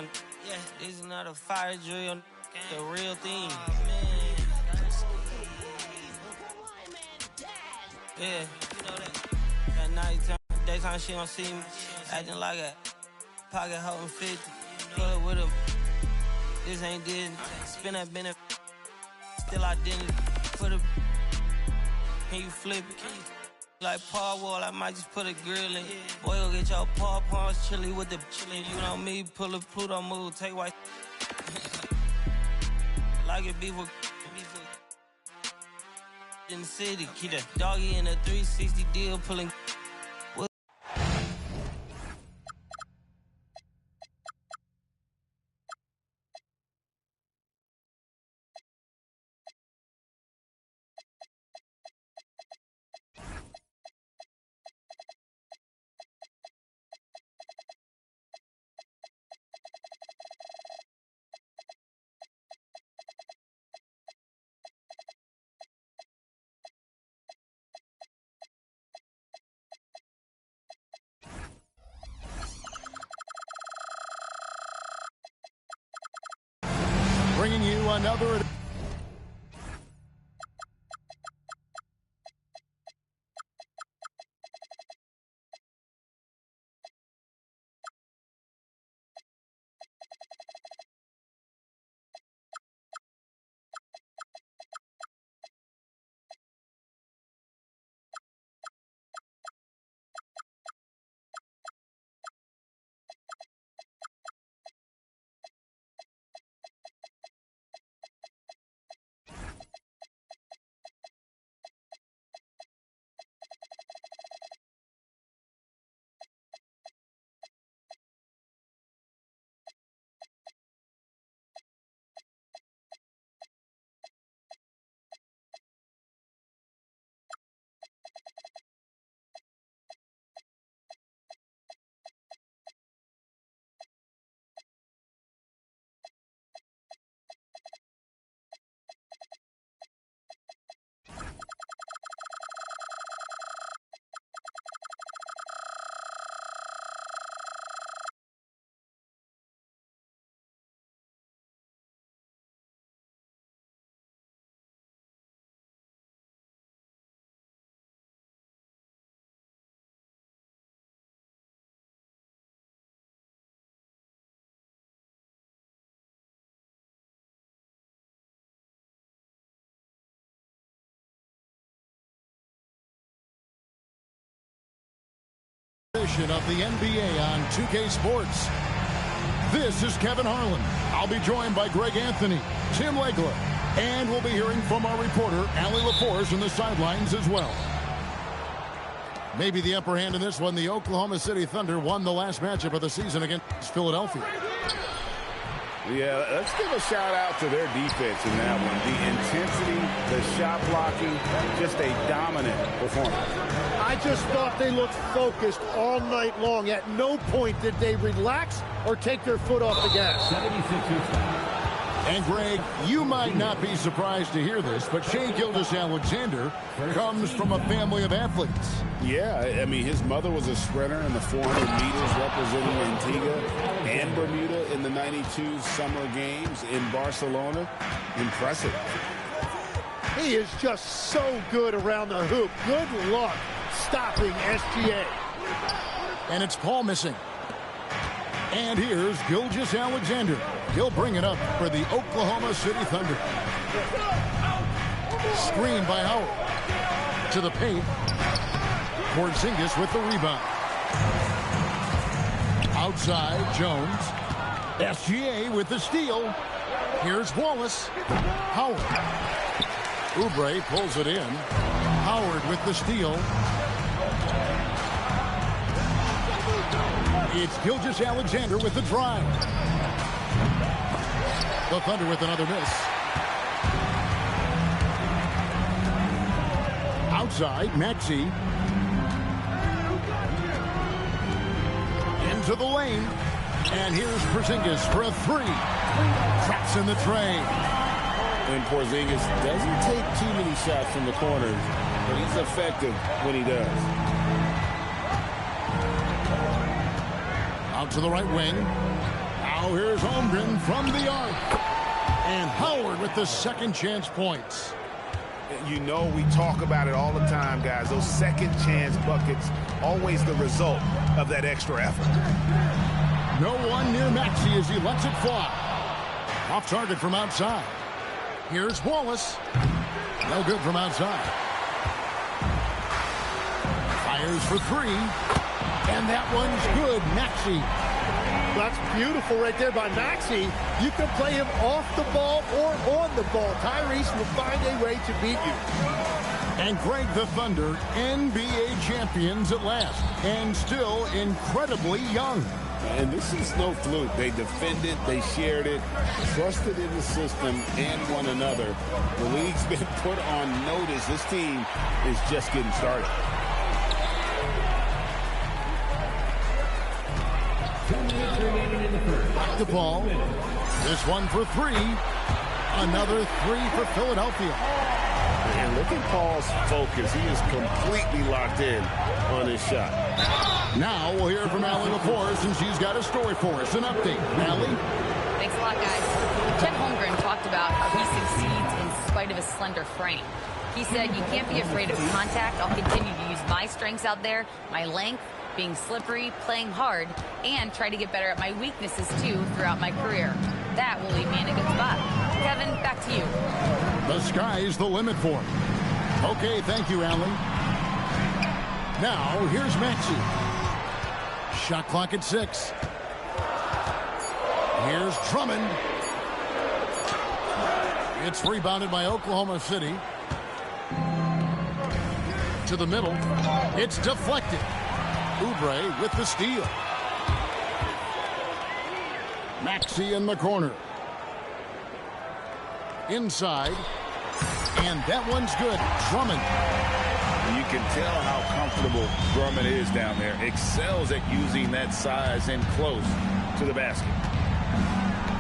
young. Yeah, this is not a fire drill. The real thing. Yeah, you know that. At nighttime, daytime, she don't see me. Acting like a pocket holding 50. Pull up with him. This ain't Disney. Spin that benefit. Still identity. Put a. Can you flip it? Like Paul Wall, I might just put a grill in. Boy, go get your paw pawns chili with the chili. You know me, pull a Pluto move, take white. Like it beef with in the city. Keep the doggy in a 360 deal, pulling. Bringing you another. Of the NBA on 2K Sports. This is Kevin Harlan. I'll be joined by Greg Anthony, Tim Legler, and we'll be hearing from our reporter, Allie LaForce, on the sidelines as well. Maybe the upper hand in this one. The Oklahoma City Thunder won the last matchup of the season against Philadelphia. Yeah, let's give a shout out to their defense in that one. The intensity, the shot blocking, just a dominant performance. I just thought they looked focused all night long. At no point did they relax or take their foot off the gas. 76. And Greg, you might not be surprised to hear this, but Shai Gilgeous-Alexander comes from a family of athletes. Yeah, I mean, his mother was a sprinter in the 400 meters representing Antigua and Bermuda in the 92 Summer Games in Barcelona. Impressive. He is just so good around the hoop. Good luck stopping SGA. And it's Paul missing. And here's Gilgeous-Alexander. He'll bring it up for the Oklahoma City Thunder. Screen by Howard. To the paint. Porzingis with the rebound. Outside, Jones. SGA with the steal. Here's Wallace. Howard. Oubre pulls it in. Howard with the steal. It's Gilgeous-Alexander with the drive. The Thunder with another miss. Outside, Maxey. Into the lane. And here's Porzingis for a three. Traps in the tray. And Porzingis doesn't take too many shots from the corners, but he's effective when he does. Out to the right wing. Now here's Holmgren from the arc. And Howard with the second chance points. You know, we talk about it all the time, guys. Those second chance buckets, always the result of that extra effort. No one near Maxey as he lets it fly. Off target from outside. Here's Wallace. No good from outside. Fires for three. And that one's good. Maxey. That's beautiful right there by Maxey. You can play him off the ball or on the ball. Tyrese will find a way to beat you. And Greg, the Thunder, NBA champions at last. And still incredibly young. And this is no fluke. They defended, they shared it, trusted in the system and one another. The league's been put on notice. This team is just getting started. The ball. This one for three. Another three for Philadelphia. And look at Paul's focus. He is completely locked in on his shot. Now we'll hear from Allie LaForce, and she's got a story for us. An update. Allie? Thanks a lot, guys. Chet Holmgren talked about how he succeeds in spite of his slender frame. He said, you can't be afraid of contact. I'll continue to use my strengths out there, my length, being slippery, playing hard, and try to get better at my weaknesses, too, throughout my career. That will leave me in a good spot. Kevin, back to you. The sky's the limit for him. Okay, thank you, Allie. Now, here's Maxey. Shot clock at 6. Here's Drummond. It's rebounded by Oklahoma City. To the middle. It's deflected. Oubre with the steal. Maxey in the corner. Inside. And that one's good. Drummond. You can tell how comfortable Drummond is down there. Excels at using that size and close to the basket.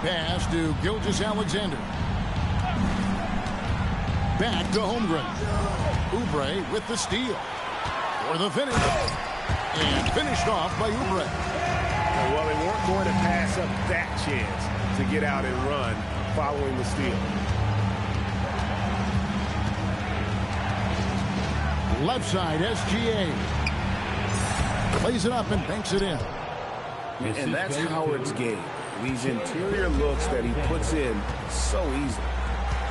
Pass to Gilgeous-Alexander. Back to Holmgren. Oubre with the steal. For the finish. And finished off by Oubre. Well, they weren't going to pass up that chance to get out and run following the steal. Left side, SGA. Plays it up and banks it in. And that's Howard's game. These interior looks that he puts in so easily.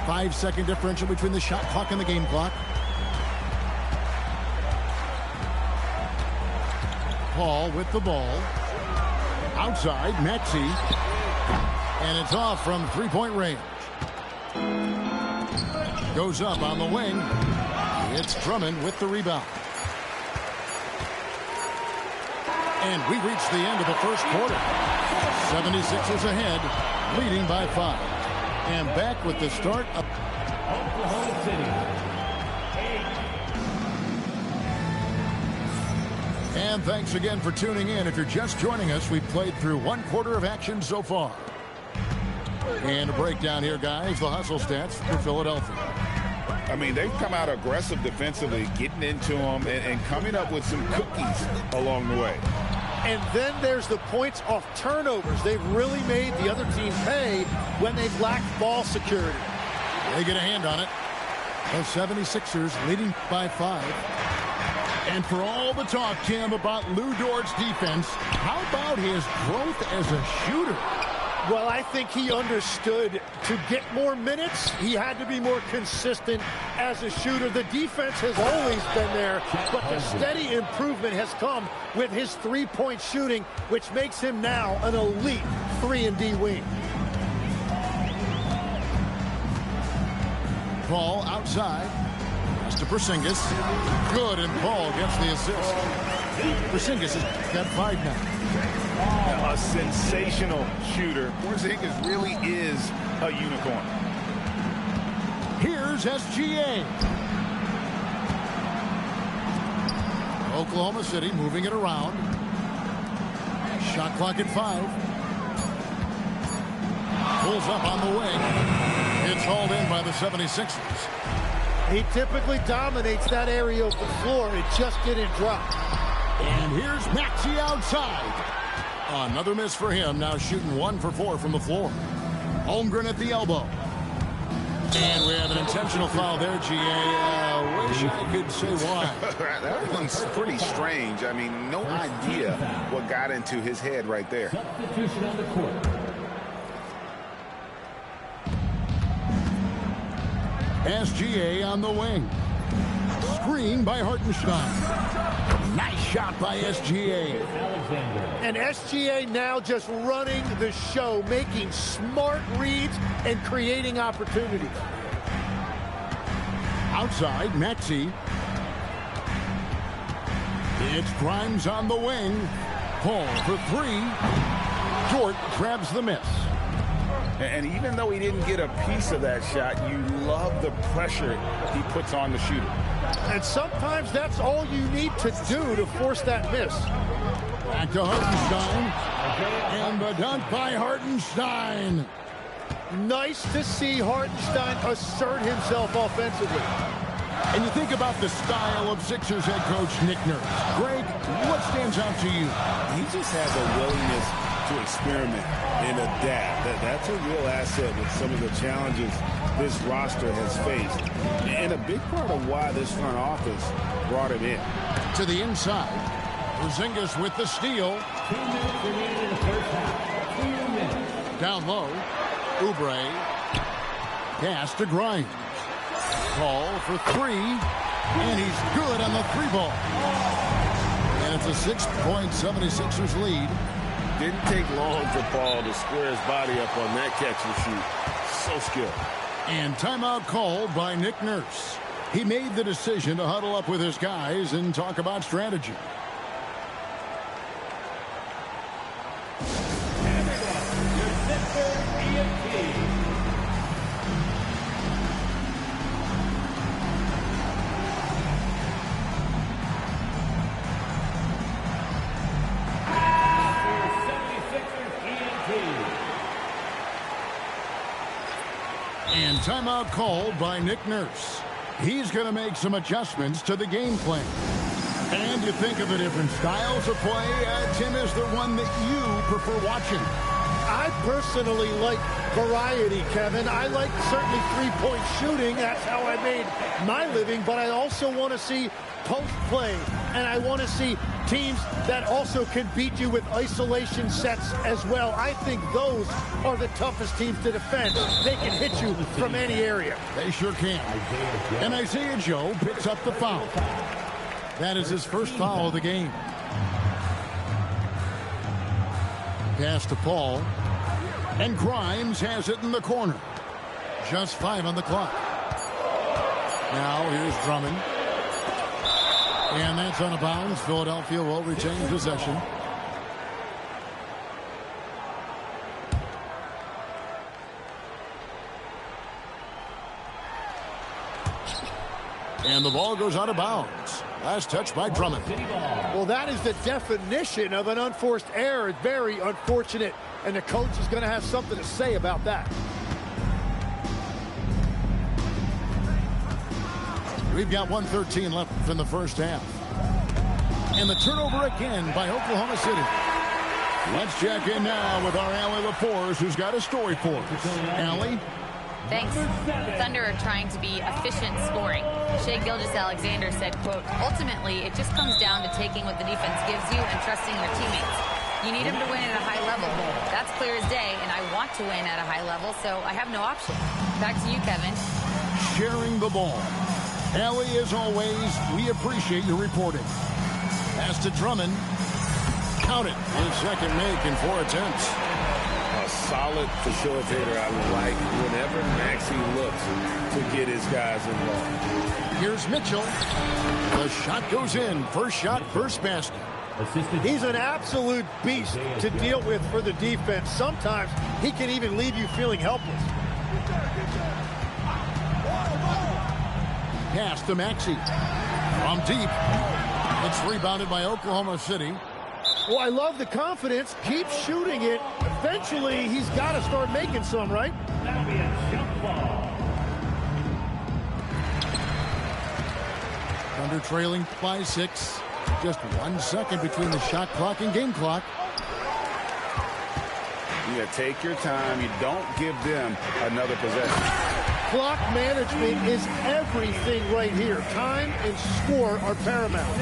5-second differential between the shot clock and the game clock. Paul with the ball. Outside, Maxey. And it's off from three-point range. Goes up on the wing. It's Drummond with the rebound. And we reach the end of the first quarter. 76ers ahead, leading by 5. And back with the start of Oklahoma City. And thanks again for tuning in. If you're just joining us, we've played through one quarter of action so far. And a breakdown here, guys. The hustle stats for Philadelphia. I mean, they've come out aggressive defensively, getting into them and coming up with some cookies along the way. And then there's the points off turnovers. They've really made the other team pay when they've lacked ball security. They get a hand on it. The 76ers leading by 5. And for all the talk, Tim, about Lou Dort's defense, how about his growth as a shooter? Well, I think he understood to get more minutes, he had to be more consistent as a shooter. The defense has always been there, but the steady improvement has come with his three-point shooting, which makes him now an elite 3-and-D wing. Paul outside. Pass to Porzingis. Good, and Paul gets the assist. Porzingis has got 5 now. A sensational shooter. Porzingis really is a unicorn. Here's SGA. Oklahoma City moving it around. Shot clock at 5. Pulls up on the wing. It's hauled in by the 76ers. He typically dominates that area of the floor. It just didn't drop. And here's Maxey outside. Another miss for him. Now shooting 1 for 4 from the floor. Holmgren at the elbow. And we have an intentional foul there, G.A. Wish I could say why. That one's pretty strange. I mean, no idea what got into his head right there. Substitution on the court. SGA on the wing. Screen by Hartenstein. Nice shot by SGA. And SGA now just running the show, making smart reads and creating opportunities. Outside, Maxey. It's Grimes on the wing. Paul for 3. Dort grabs the miss. And even though he didn't get a piece of that shot, you love the pressure he puts on the shooter. And sometimes that's all you need to do to force that miss. Back to Hartenstein. And the dunk by Hartenstein. Nice to see Hartenstein assert himself offensively. And you think about the style of Sixers head coach Nick Nurse. Greg, what stands out to you? He just has a willingness to experiment and adapt. That's a real asset with some of the challenges this roster has faced. And a big part of why this front office brought him in. To the inside. Porzingis with the steal. 2 minutes remaining in the first half. 2 minutes. Down low. Oubre. Pass to Grimes. Call for 3. And he's good on the 3-ball. And it's a 6-point 76ers lead. Didn't take long for Paul to square his body up on that catch and shoot. So skilled. And timeout called by Nick Nurse. He made the decision to huddle up with his guys and talk about strategy. And timeout called by Nick Nurse. He's going to make some adjustments to the game plan. And you think of the different styles of play. Tim, is there one that you prefer watching? I personally like variety, Kevin. I like certainly three-point shooting. That's how I made my living. But I also want to see post play. And I want to see teams that also can beat you with isolation sets as well. I think those are the toughest teams to defend. They can hit you from any area. They sure can. And Isaiah Joe picks up the foul. That is his first foul of the game. Pass to Paul. And Grimes has it in the corner. Just 5 on the clock. Now here's Drummond. And that's out of bounds. Philadelphia will retain possession. And the ball goes out of bounds. Last touch by Drummond. Well, that is the definition of an unforced error. Very unfortunate. And the coach is going to have something to say about that. We've got 1:13 left in the first half. And the turnover again by Oklahoma City. Let's check in now with our Allie LaForce, who's got a story for us. Allie? Thanks. Thunder are trying to be efficient scoring. Shai Gilgeous-Alexander said, quote, ultimately, it just comes down to taking what the defense gives you and trusting your teammates. You need them to win at a high level. That's clear as day, and I want to win at a high level, so I have no option. Back to you, Kevin. Sharing the ball. Allie, as always, we appreciate your reporting. Pass to Drummond. Count it. His second make in 4 attempts. A solid facilitator I like whenever Maxey looks to get his guys involved. Here's Mitchell. The shot goes in. First shot, first basket. He's an absolute beast to deal with for the defense. Sometimes he can even leave you feeling helpless. Pass to Maxey. From deep. It's rebounded by Oklahoma City. Well, I love the confidence. Keep shooting it. Eventually, he's got to start making some, right? That'll be a jump ball. Thunder trailing by 6. Just 1 second between the shot clock and game clock. You take your time. You don't give them another possession. Clock management is everything right here. Time and score are paramount.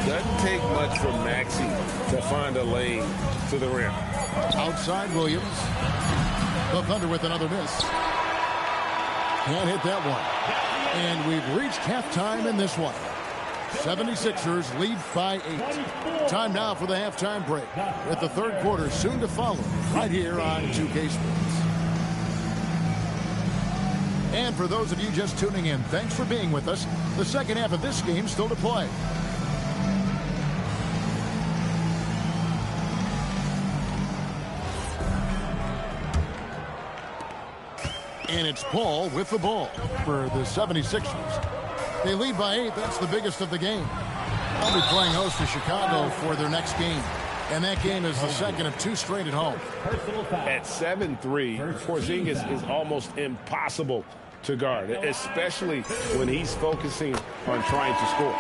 Doesn't take much for Maxey to find a lane to the rim. Outside Williams. The Thunder with another miss. Can't hit that one. And we've reached halftime in this one. 76ers lead by 8. Time now for the halftime break, with the third quarter soon to follow right here on 2K Sports. And for those of you just tuning in, thanks for being with us. The second half of this game still to play. And it's Paul with the ball for the 76ers. They lead by 8. That's the biggest of the game. They'll be playing host to Chicago for their next game. And that game is the second of 2 straight at home. At 7'3", Porzingis is almost impossible to guard, especially when he's focusing on trying to score.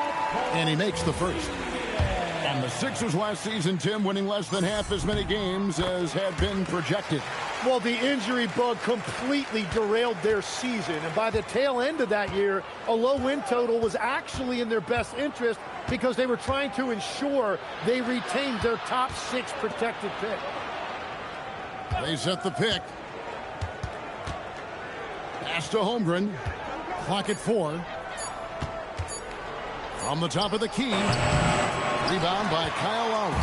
And he makes the first. And the Sixers last season, Tim, winning less than half as many games as had been projected. Well, the injury bug completely derailed their season. And by the tail end of that year, a low win total was actually in their best interest because they were trying to ensure they retained their top 6 protected pick. They set the pick. Pass to Holmgren. Clock at 4. From the top of the key. Rebound by Kyle Lowry.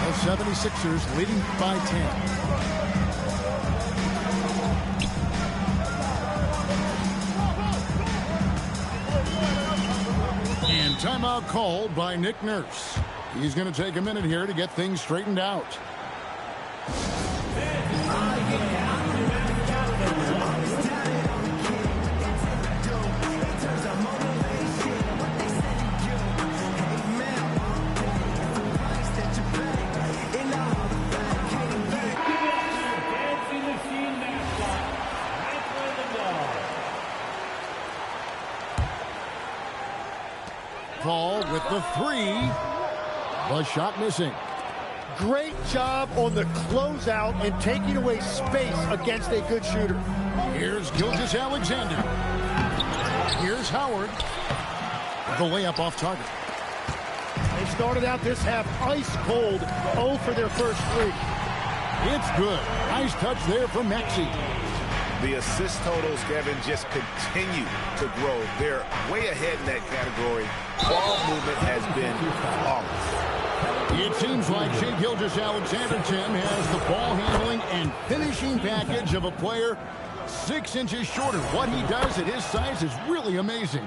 The 76ers leading by 10. And timeout called by Nick Nurse. He's going to take a minute here to get things straightened out. Paul with the 3. The shot missing. Great job on the closeout and taking away space against a good shooter. Here's Gilgeous-Alexander. Here's Howard. The layup off target. They started out this half ice cold. 0 for their first 3. It's good. Nice touch there from Maxey. The assist totals, Kevin, just continue to grow. They're way ahead in that category. Ball movement has been flawless. It seems like Shai Gilgeous-Alexander, Tim, has the ball handling and finishing package of a player 6 inches shorter. What he does at his size is really amazing.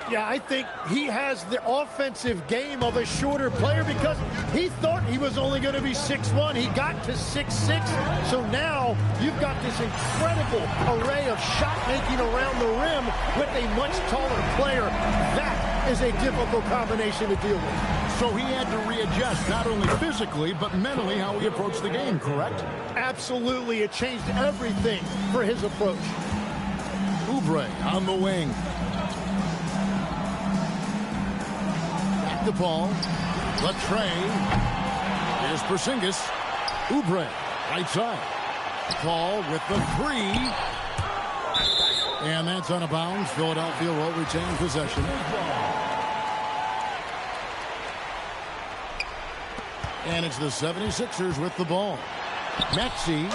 Yeah, I think he has the offensive game of a shorter player because he thought he was only going to be 6'1". He got to 6'6". So now you've got this incredible array of shot making around the rim with a much taller player. That is a difficult combination to deal with. So he had to readjust not only physically but mentally how he approached the game, correct? Absolutely. It changed everything for his approach. Oubre on the wing. The ball. Latrey. Here's Porzingis. Oubre. Right side. Paul with the 3. And that's out of bounds. Philadelphia will retain possession. And it's the 76ers with the ball. Maxey.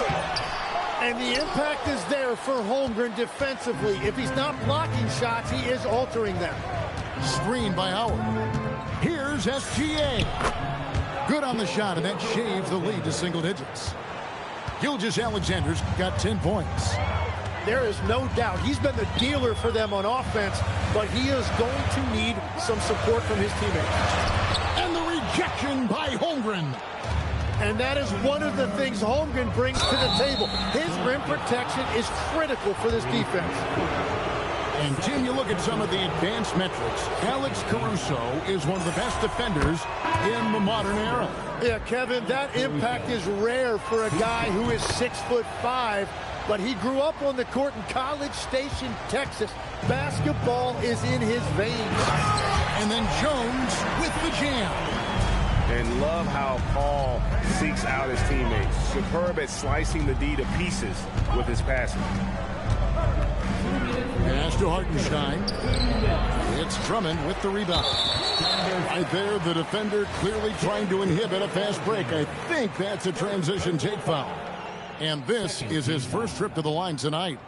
And the impact is there for Holmgren defensively. If he's not blocking shots, he is altering them. Screen by Howard. Here's SGA. Good on the shot, and that shaves the lead to single digits. Gilgeous-Alexander's got 10 points. There is no doubt he's been the dealer for them on offense, but he is going to need some support from his teammates. And the rejection by Holmgren. And that is one of the things Holmgren brings to the table. His rim protection is critical for this defense. And, Tim, you look at some of the advanced metrics. Alex Caruso is one of the best defenders in the modern era. Yeah, Kevin, that impact is rare for a guy who is 6'5", but he grew up on the court in College Station, Texas. Basketball is in his veins. And then Jones with the jam. And love how Paul seeks out his teammates. Superb at slicing the D to pieces with his passing. Pass to Hartenstein. It's Drummond with the rebound. Right there, the defender clearly trying to inhibit a fast break. I think that's a transition take foul. And this is his first trip to the line tonight.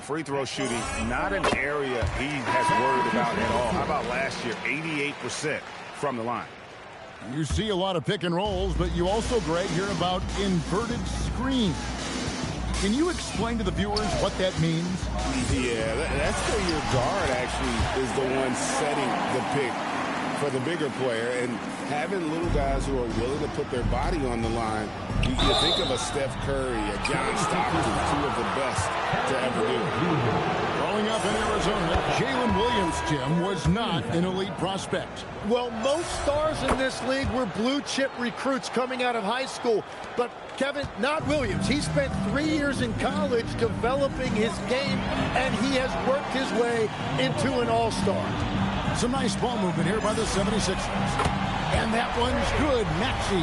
Free throw shooting, not an area he has worried about at all. How about last year, 88% from the line. You see a lot of pick and rolls, but you also, Greg, hear about inverted screen. Can you explain to the viewers what that means? Yeah, that's where your guard actually is the one setting the pick for the bigger player, and having little guys who are willing to put their body on the line. You think of a Steph Curry, a John Stockton, two of the best to ever do it. Growing up in Arizona, Jalen Williams, Tim, was not an elite prospect. Well, most stars in this league were blue-chip recruits coming out of high school. But, Kevin, not Williams. He spent 3 years in college developing his game, and he has worked his way into an all-star. Some nice ball movement here by the 76ers. And that one's good. Maxey.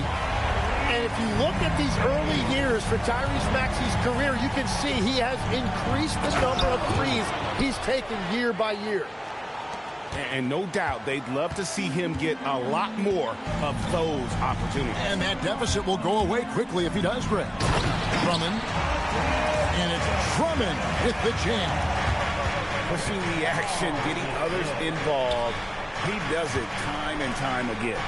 And if you look at these early years for Tyrese Maxey's career, you can see he has increased the number of threes he's taken year by year. And no doubt they'd love to see him get a lot more of those opportunities. And that deficit will go away quickly if he does, Greg. Drummond. And it's Drummond with the jam. Pushing the action, getting others involved. He does it time and time again.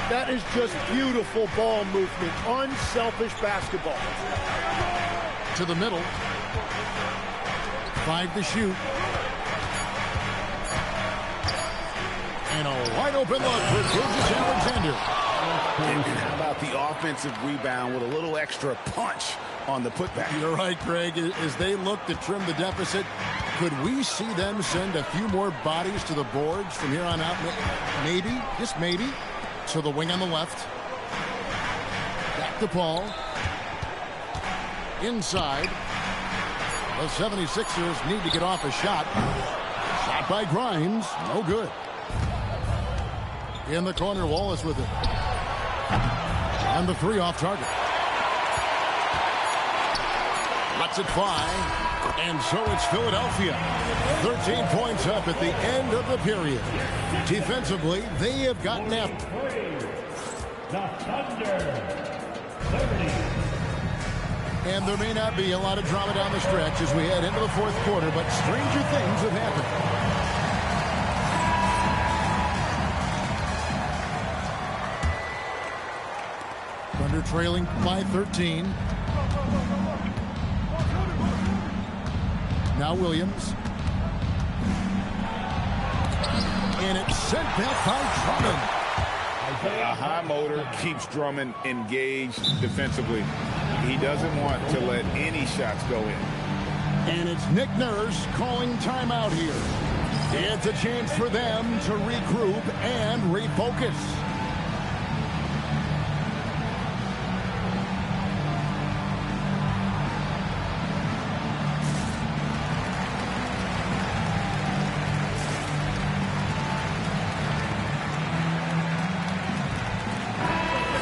That is just beautiful ball movement, unselfish basketball. To the middle. 5 to shoot. And a wide open look for Gilgeous Alexander. And how about the offensive rebound with a little extra punch on the putback? You're right, Greg. As they look to trim the deficit, could we see them send a few more bodies to the boards from here on out? Maybe, just maybe. So the wing on the left. Back to Paul. Inside. The 76ers need to get off a shot. Shot by Grimes. No good. In the corner, Wallace with it. And the 3 off target. Lets it fly. And so it's Philadelphia. 13 points up at the end of the period. Defensively, they have gotten after. The Thunder. 30. And there may not be a lot of drama down the stretch as we head into the fourth quarter, but stranger things have happened. Thunder trailing by 13. Now Williams. And it's sent back by Drummond. A high motor keeps Drummond engaged defensively. He doesn't want to let any shots go in. And it's Nick Nurse calling timeout here. It's a chance for them to regroup and refocus.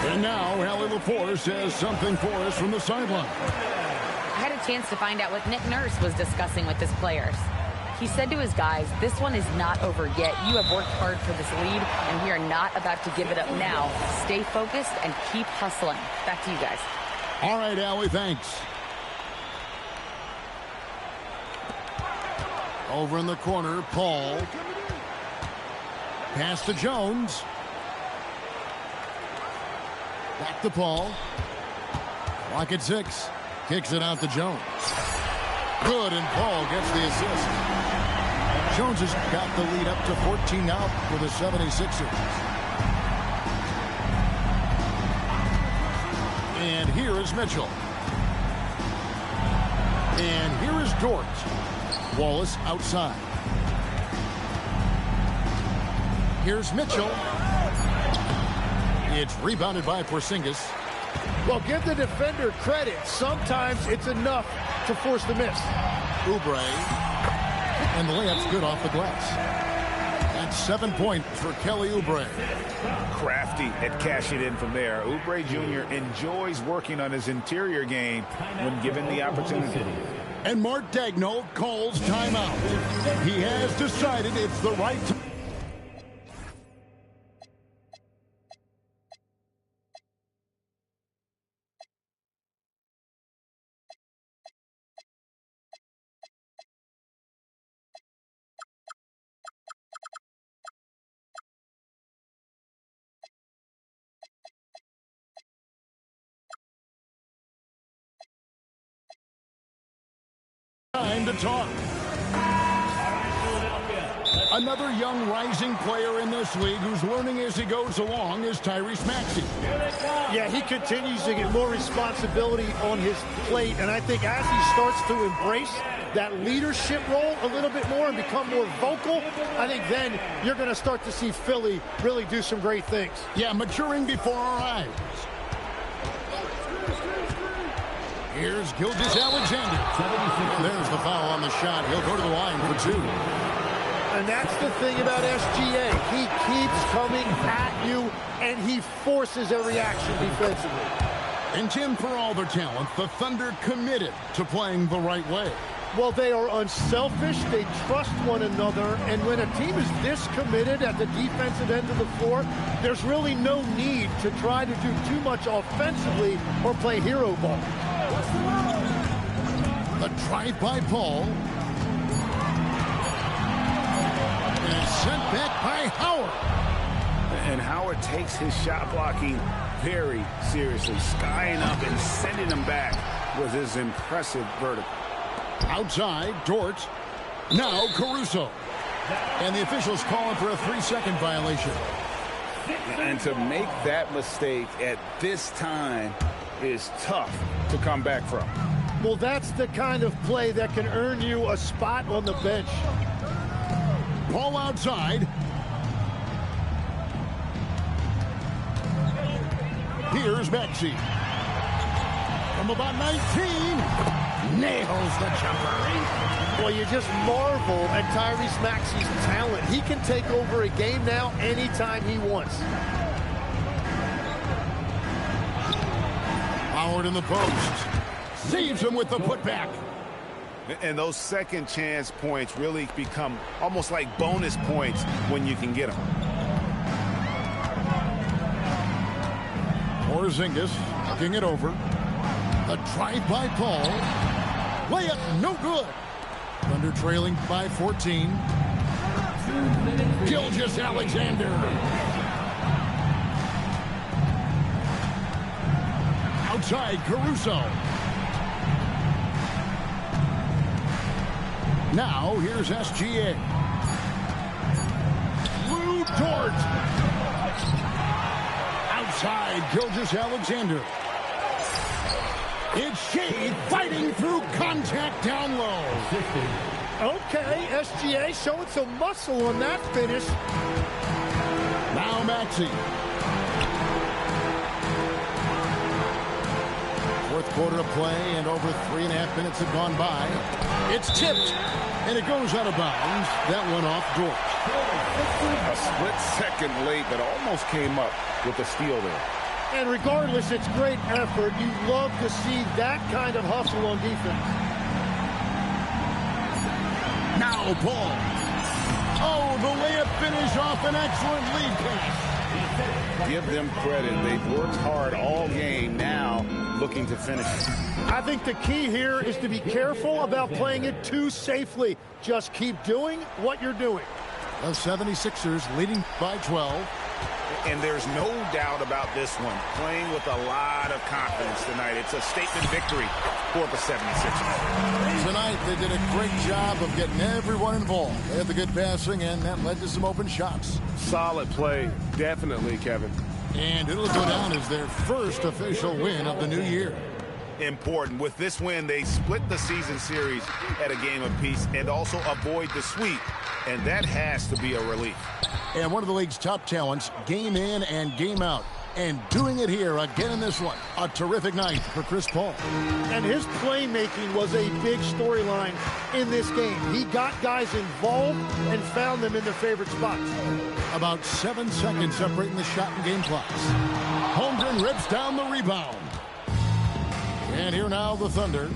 And now, Allie LaForce has something for us from the sideline. I had a chance to find out what Nick Nurse was discussing with his players. He said to his guys, this one is not over yet. You have worked hard for this lead, and we are not about to give it up now. Stay focused and keep hustling. Back to you guys. All right, Allie, thanks. Over in the corner, Paul. Pass to Jones. Back to Paul. Clock at 6. Kicks it out to Jones. Good, and Paul gets the assist. Jones has got the lead up to 14 now for the 76ers. And here is Mitchell. And here is Dort. Wallace outside. Here's Mitchell. It's rebounded by Porzingis. Well, give the defender credit. Sometimes it's enough to force the miss. Oubre. And the layup's good off the glass. That's 7 points for Kelly Oubre. Crafty at cashing in from there. Oubre Jr. enjoys working on his interior game when given the opportunity. And Mark Daigneault calls timeout. He has decided it's the right time. Time to talk. Another young rising player in this league who's learning as he goes along is Tyrese Maxey. Yeah, he continues to get more responsibility on his plate, and I think as he starts to embrace that leadership role a little bit more and become more vocal, I think then you're going to start to see Philly really do some great things. Yeah, maturing before our eyes. Here's Gilgeous-Alexander. There's the foul on the shot. He'll go to the line for 2. And that's the thing about SGA. He keeps coming at you, and he forces a reaction defensively. And Tim, for all their talent, the Thunder committed to playing the right way. Well, they are unselfish. They trust one another. And when a team is this committed at the defensive end of the floor, there's really no need to try to do too much offensively or play hero ball. The drive by Paul. And sent back by Howard. And Howard takes his shot blocking very seriously, skying up and sending him back with his impressive vertical. Outside, Dort. Now Caruso. And the officials calling for a 3-second violation. And to make that mistake at this time is tough to come back from. Well, that's the kind of play that can earn you a spot on the bench. Ball outside. Here's Maxey. From about 19. Nails the jumper. Well, you just marvel at Tyrese Maxey's talent. He can take over a game now anytime he wants. Howard in the post. Saves him with the putback. And those second chance points really become almost like bonus points when you can get them. Porzingis looking it over. The drive by Paul. Layup no good. Thunder trailing by 14. Gilgeous-Alexander. Outside, Caruso. Now, here's SGA. Lou Dort. Outside, Gilgeous-Alexander. It's Shea fighting through contact down low. Okay, SGA showing some muscle on that finish. Now Maxey. Fourth quarter of play, and over 3.5 minutes have gone by. It's tipped, and it goes out of bounds. That one off Dort. A split second late, but almost came up with the steal there. And regardless, it's great effort. You love to see that kind of hustle on defense. Now Paul. Oh, the layup finish off an excellent lead pass. Give them credit. They've worked hard all game, now looking to finish it. I think the key here is to be careful about playing it too safely. Just keep doing what you're doing. The 76ers leading by 12. And there's no doubt about this one. Playing with a lot of confidence tonight. It's a statement victory for the 76ers. Tonight, they did a great job of getting everyone involved. They had the good passing, and that led to some open shots. Solid play, definitely, Kevin. And it'll go down as their first official win of the new year. Important. With this win, they split the season series at a game apiece and also avoid the sweep. And that has to be a relief. And one of the league's top talents, game in and game out. And doing it here again in this one. A terrific night for Chris Paul. And his playmaking was a big storyline in this game. He got guys involved and found them in their favorite spots. About 7 seconds separating the shot and game clocks. Holmgren rips down the rebound. And here now the Thunder,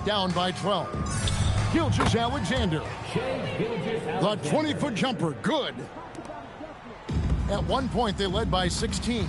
down by 12. Gilgeous-Alexander. The 20-foot jumper, good. At one point, they led by 16.